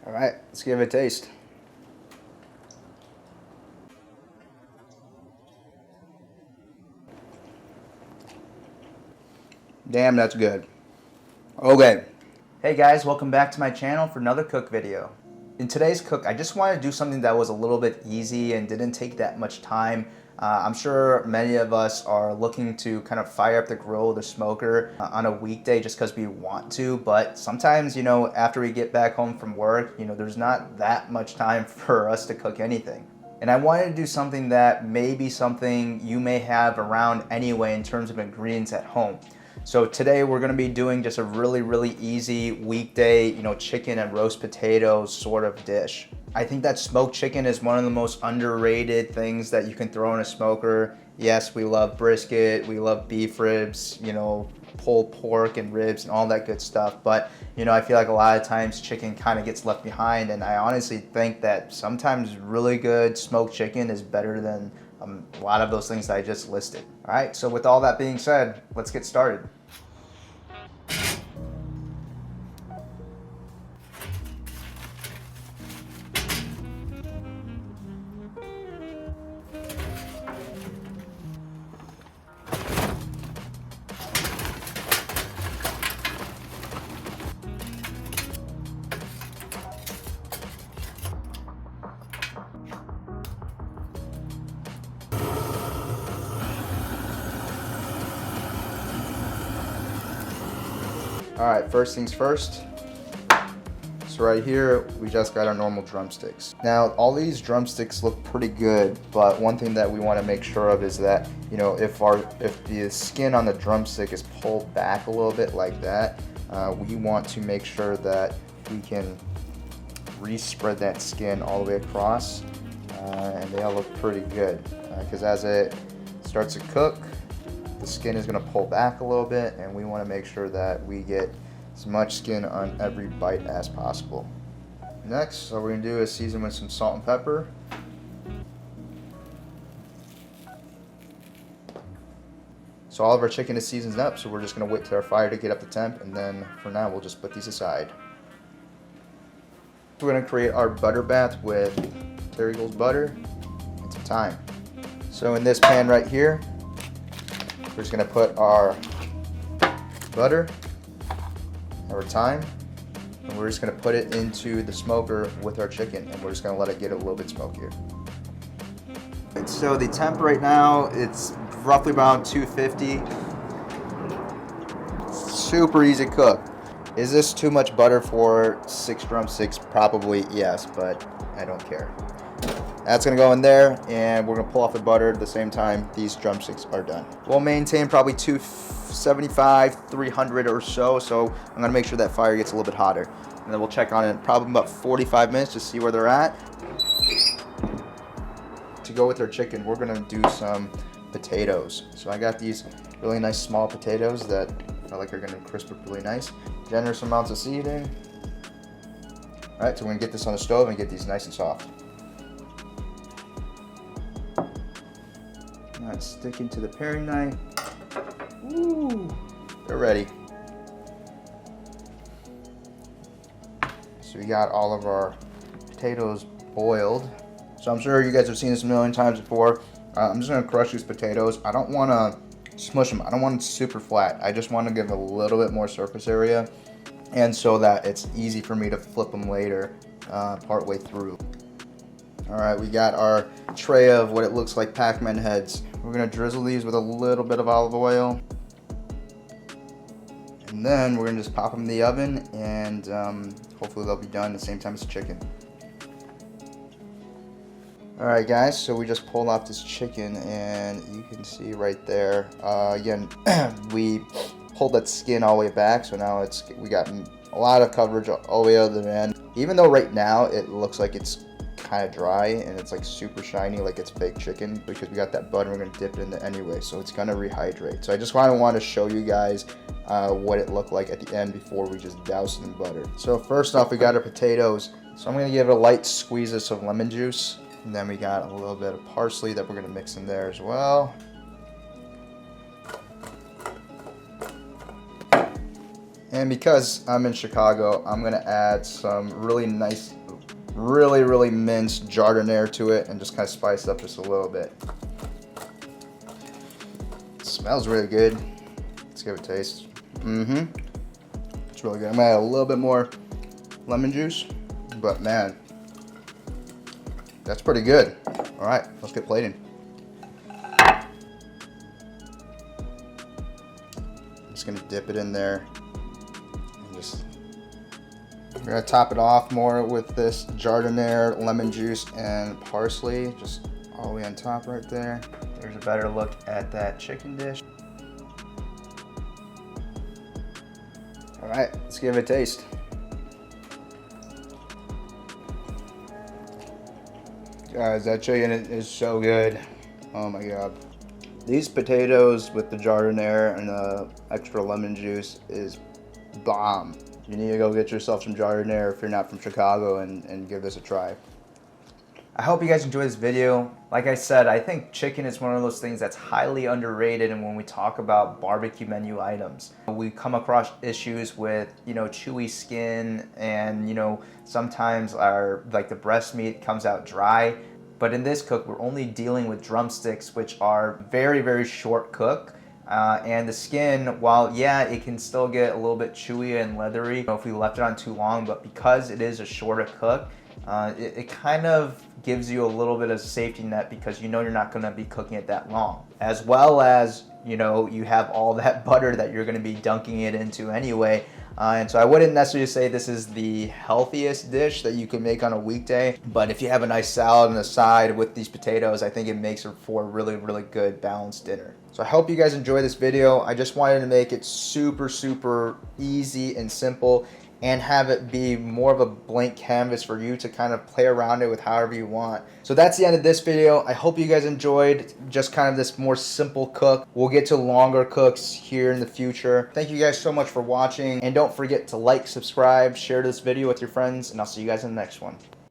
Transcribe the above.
All right, let's give it a taste. Damn, that's good. Okay. Hey guys, welcome back to my channel for another cook video. In today's cook, I just wanted to do something that was a little bit easy and didn't take that much time. I'm sure many of us are looking to kind of fire up the grill or the smoker on a weekday just because we want to, but sometimes, after we get back home from work, there's not that much time for us to cook anything. And I wanted to do something that may be something you may have around anyway in terms of ingredients at home. So today we're gonna be doing just a really easy weekday, chicken and roast potatoes sort of dish. I think that smoked chicken is one of the most underrated things that you can throw in a smoker. Yes, we love brisket, we love beef ribs, pulled pork and ribs and all that good stuff. But, I feel like a lot of times chicken kind of gets left behind, and I honestly think that sometimes really good smoked chicken is better than a lot of those things that I just listed. All right, so with all that being said, let's get started. All right, first things first. So right here, we just got our normal drumsticks. Now, all these drumsticks look pretty good, but one thing that we want to make sure of is that, if the skin on the drumstick is pulled back a little bit like that, we want to make sure that we can respread that skin all the way across, and they all look pretty good. Because as it starts to cook, the skin is going to pull back a little bit, and we want to make sure that we get as much skin on every bite as possible. Next, what we're going to do is season with some salt and pepper. So all of our chicken is seasoned up, so we're just going to wait till our fire to get up to temp, and then for now we'll just put these aside. We're going to create our butter bath with Kerrygold's butter and some thyme. So in this pan right here, we're just going to put our butter, our thyme, and we're just going to put it into the smoker with our chicken, and we're just going to let it get a little bit smokier. So the temp right now, it's roughly around 250. Super easy to cook. Is this too much butter for 6 drumsticks? Probably yes, but I don't care. That's gonna go in there, and we're gonna pull off the butter at the same time these drumsticks are done. We'll maintain probably 275, 300 or so, so I'm gonna make sure that fire gets a little bit hotter. And then we'll check on it probably about 45 minutes to see where they're at. To go with our chicken, we're gonna do some potatoes. So I got these really nice small potatoes that I feel like are gonna crisp up really nice. Generous amounts of seasoning. All right, so we're gonna get this on the stove and get these nice and soft. Now it's sticking to the paring knife. Ooh, they're ready. So we got all of our potatoes boiled. So I'm sure you guys have seen this a million times before. I'm just gonna crush these potatoes. I don't wanna smush them. I don't want them super flat. I just wanna give a little bit more surface area, and so that it's easy for me to flip them later, part way through. All right, we got our tray of what it looks like Pac-Man heads. We're gonna drizzle these with a little bit of olive oil. And then we're gonna just pop them in the oven, and hopefully they'll be done at the same time as the chicken. All right guys, so we just pulled off this chicken, and you can see right there, again, we pulled that skin all the way back, so now we got a lot of coverage all the way to the end. Even though right now it looks like it's kind of dry and it's like super shiny like it's fake chicken, because we got that butter, we're going to dip it in there anyway, so it's going to rehydrate. So I just want to show you guys what it looked like at the end before we just doused it in butter. So first off, we got our potatoes, so I'm going to give it a light squeeze of some lemon juice, and then we got a little bit of parsley that we're going to mix in there as well. And because I'm in Chicago, I'm gonna add some really nice, really minced Giardiniera to it and just kind of spice it up just a little bit. It smells really good. Let's give it a taste. It's really good. I'm gonna add a little bit more lemon juice, but man, that's pretty good. All right, let's get plating. I'm just gonna dip it in there. We're gonna top it off more with this Giardiniera, lemon juice, and parsley, just all the way on top right there. There's a better look at that chicken dish. All right, let's give it a taste. Guys, that chicken is so good. Oh my God. These potatoes with the Giardiniera and the extra lemon juice is bomb. You need to go get yourself some Giardiniera if you're not from Chicago and give this a try. I hope you guys enjoyed this video. Like I said, I think chicken is one of those things that's highly underrated, and when we talk about barbecue menu items, we come across issues with, chewy skin, and sometimes the breast meat comes out dry. But in this cook, we're only dealing with drumsticks, which are very short cook. And the skin, while yeah, it can still get a little bit chewy and leathery if we left it on too long, but because it is a shorter cook, it kind of gives you a little bit of safety net because you're not going to be cooking it that long. As well as, you have all that butter that you're going to be dunking it into anyway. And so I wouldn't necessarily say this is the healthiest dish that you can make on a weekday, but if you have a nice salad on the side with these potatoes, I think it makes it for a really good balanced dinner. So I hope you guys enjoy this video. I just wanted to make it super easy and simple, and have it be more of a blank canvas for you to kind of play around it with however you want. So that's the end of this video. I hope you guys enjoyed just kind of this more simple cook. We'll get to longer cooks here in the future. Thank you guys so much for watching, and don't forget to like, subscribe, share this video with your friends, and I'll see you guys in the next one.